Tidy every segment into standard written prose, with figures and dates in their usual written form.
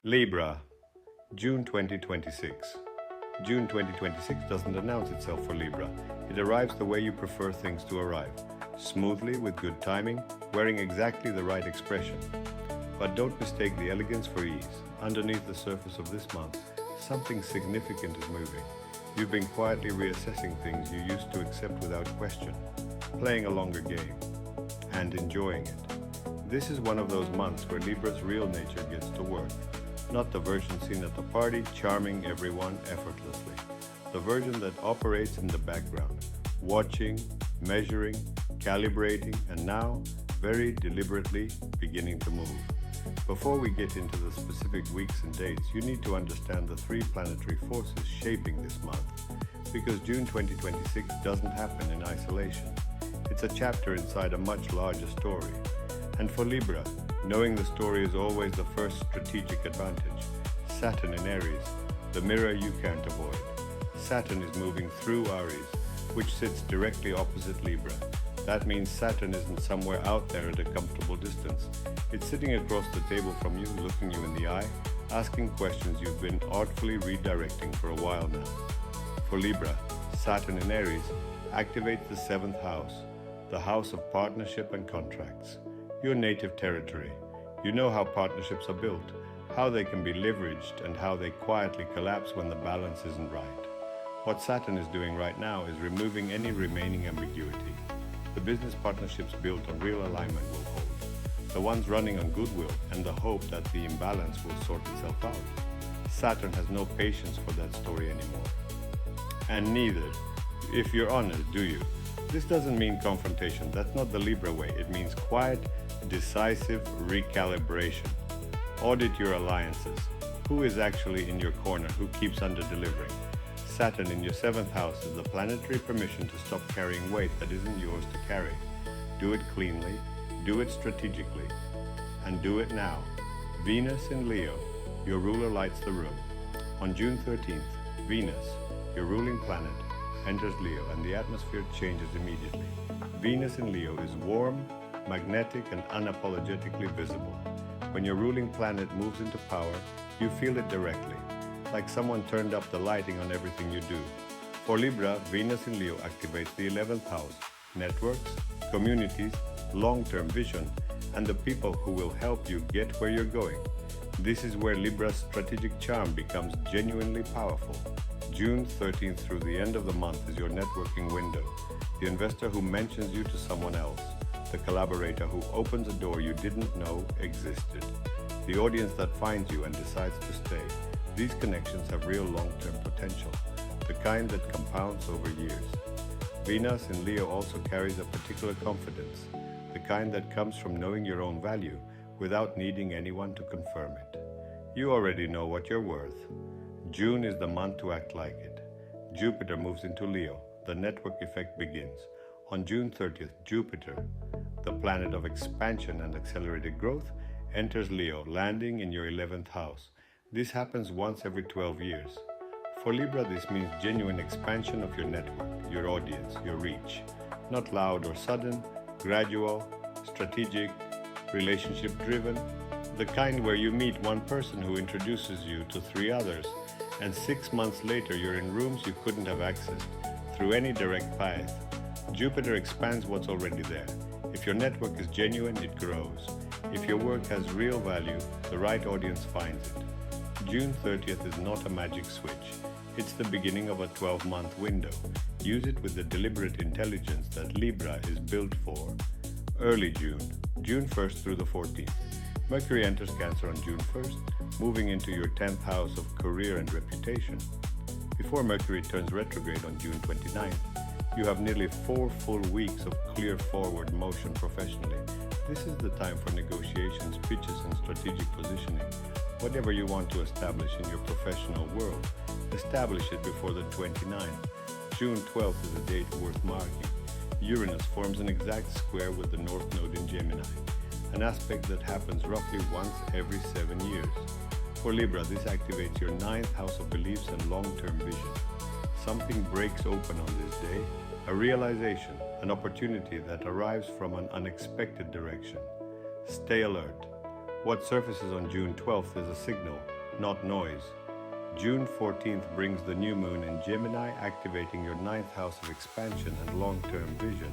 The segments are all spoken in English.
Libra, June 2026. June 2026 doesn't announce itself for Libra. It arrives the way you prefer things to arrive, smoothly with good timing, wearing exactly the right expression. But don't mistake the elegance for ease. Underneath the surface of this month, something significant is moving. You've been quietly reassessing things you used to accept without question, playing a longer game, and enjoying it. This is one of those months where Libra's real nature gets to work. Not the version seen at the party, charming everyone effortlessly. The version that operates in the background, watching, measuring, calibrating, and now, very deliberately, beginning to move. Before we get into the specific weeks and dates, you need to understand the three planetary forces shaping this month, because June 2026 doesn't happen in isolation. It's a chapter inside a much larger story. And for Libra, knowing the story is always the first strategic advantage. Saturn in Aries, the mirror you can't avoid. Saturn is moving through Aries, which sits directly opposite Libra. That means Saturn isn't somewhere out there at a comfortable distance. It's sitting across the table from you, looking you in the eye, asking questions you've been artfully redirecting for a while now. For Libra, Saturn in Aries activates the seventh house, the house of partnership and contracts. Your native territory. You know how partnerships are built, how they can be leveraged, and how they quietly collapse when the balance isn't right. What Saturn is doing right now is removing any remaining ambiguity. The business partnerships built on real alignment will hold. The ones running on goodwill and the hope that the imbalance will sort itself out. Saturn has no patience for that story anymore. And neither, if you're honest, do you. This doesn't mean confrontation. That's not the Libra way. It means quiet, decisive recalibration. Audit your alliances. Who is actually in your corner? Who keeps under-delivering? Saturn in your seventh house is the planetary permission to stop carrying weight that isn't yours to carry. Do it cleanly, do it strategically, and do it now. Venus in Leo, your ruler lights the room. On June 13th, Venus, your ruling planet, enters Leo and the atmosphere changes immediately. Venus in Leo is warm, magnetic, and unapologetically visible. When your ruling planet moves into power, you feel it directly, like someone turned up the lighting on everything you do. For Libra, Venus in Leo activates the 11th house, networks, communities, long-term vision, and the people who will help you get where you're going. This is where Libra's strategic charm becomes genuinely powerful. June 13th through the end of the month is your networking window. The investor who mentions you to someone else. The collaborator who opens a door you didn't know existed. The audience that finds you and decides to stay. These connections have real long-term potential, the kind that compounds over years. Venus in Leo also carries a particular confidence, the kind that comes from knowing your own value without needing anyone to confirm it. You already know what you're worth. June is the month to act like it. Jupiter moves into Leo. The network effect begins. On June 30th, Jupiter, the planet of expansion and accelerated growth, enters Leo, landing in your 11th house. This happens once every 12 years. For Libra, this means genuine expansion of your network, your audience, your reach. Not loud or sudden, gradual, strategic, relationship-driven, the kind where you meet one person who introduces you to three others, and 6 months later you're in rooms you couldn't have accessed through any direct path. Jupiter expands what's already there. If your network is genuine, it grows. If your work has real value, the right audience finds it. June 30th is not a magic switch. It's the beginning of a 12-month window. Use it with the deliberate intelligence that Libra is built for. Early June, June 1st through the 14th. Mercury enters Cancer on June 1st, moving into your 10th house of career and reputation. Before Mercury turns retrograde on June 29th, you have nearly 4 full weeks of clear forward motion professionally. This is the time for negotiations, pitches, and strategic positioning. Whatever you want to establish in your professional world, establish it before the 29th. June 12th is a date worth marking. Uranus forms an exact square with the North Node in Gemini, an aspect that happens roughly once every 7 years. For Libra, this activates your 9th house of beliefs and long-term vision. Something breaks open on this day, a realization, an opportunity that arrives from an unexpected direction. Stay alert. What surfaces on June 12th is a signal, not noise. June 14th brings the new moon in Gemini, activating your ninth house of expansion and long-term vision.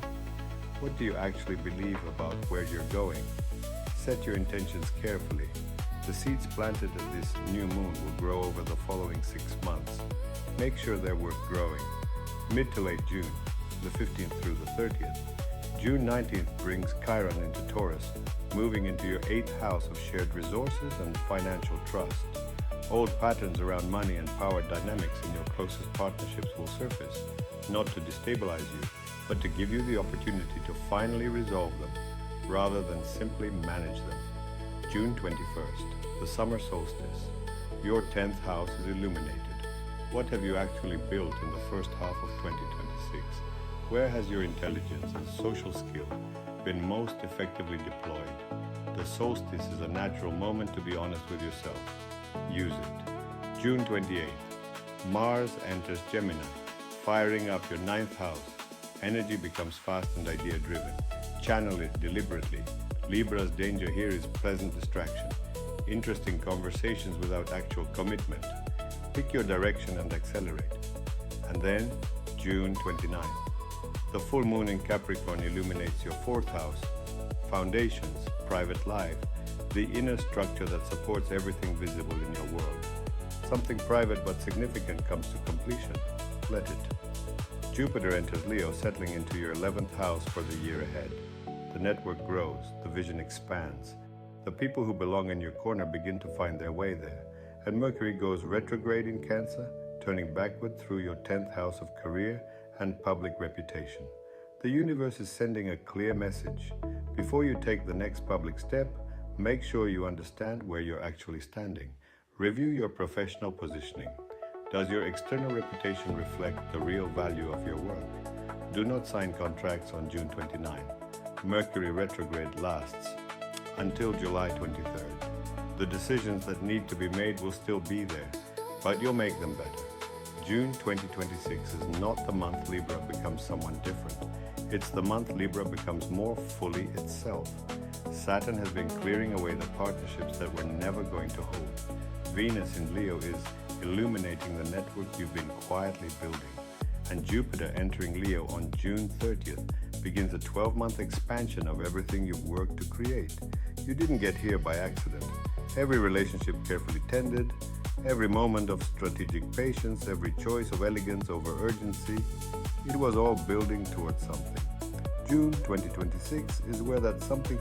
What do you actually believe about where you're going? Set your intentions carefully. The seeds planted at this new moon will grow over the following 6 months. Make sure they're worth growing. Mid to late June, the 15th through the 30th. June 19th brings Chiron into Taurus, moving into your 8th house of shared resources and financial trust. Old patterns around money and power dynamics in your closest partnerships will surface, not to destabilize you, but to give you the opportunity to finally resolve them, rather than simply manage them. June 21st, the summer solstice. Your 10th house is illuminated. What have you actually built in the first half of 2026? Where has your intelligence and social skill been most effectively deployed? The solstice is a natural moment to be honest with yourself. Use it. June 28th, Mars enters Gemini, firing up your 9th house. Energy becomes fast and idea-driven. Channel it deliberately. Libra's danger here is pleasant distraction, interesting conversations without actual commitment. Pick your direction and accelerate. And then, June 29th. The full moon in Capricorn illuminates your 4th house, foundations, private life, the inner structure that supports everything visible in your world. Something private but significant comes to completion. Let it. Jupiter enters Leo, settling into your 11th house for the year ahead. The network grows, the vision expands. The people who belong in your corner begin to find their way there. And Mercury goes retrograde in Cancer, turning backward through your 10th house of career and public reputation. The universe is sending a clear message. Before you take the next public step, make sure you understand where you're actually standing. Review your professional positioning. Does your external reputation reflect the real value of your work? Do not sign contracts on June 29. Mercury retrograde lasts until July 23rd. The decisions that need to be made will still be there, but you'll make them better. June 2026 is not the month Libra becomes someone different. It's the month Libra becomes more fully itself. Saturn has been clearing away the partnerships that were never going to hold. Venus in Leo is illuminating the network you've been quietly building. And Jupiter entering Leo on June 30th begins a 12-month expansion of everything you've worked to create. You didn't get here by accident. Every relationship carefully tended, every moment of strategic patience, every choice of elegance over urgency, it was all building towards something. June 2026 is where that something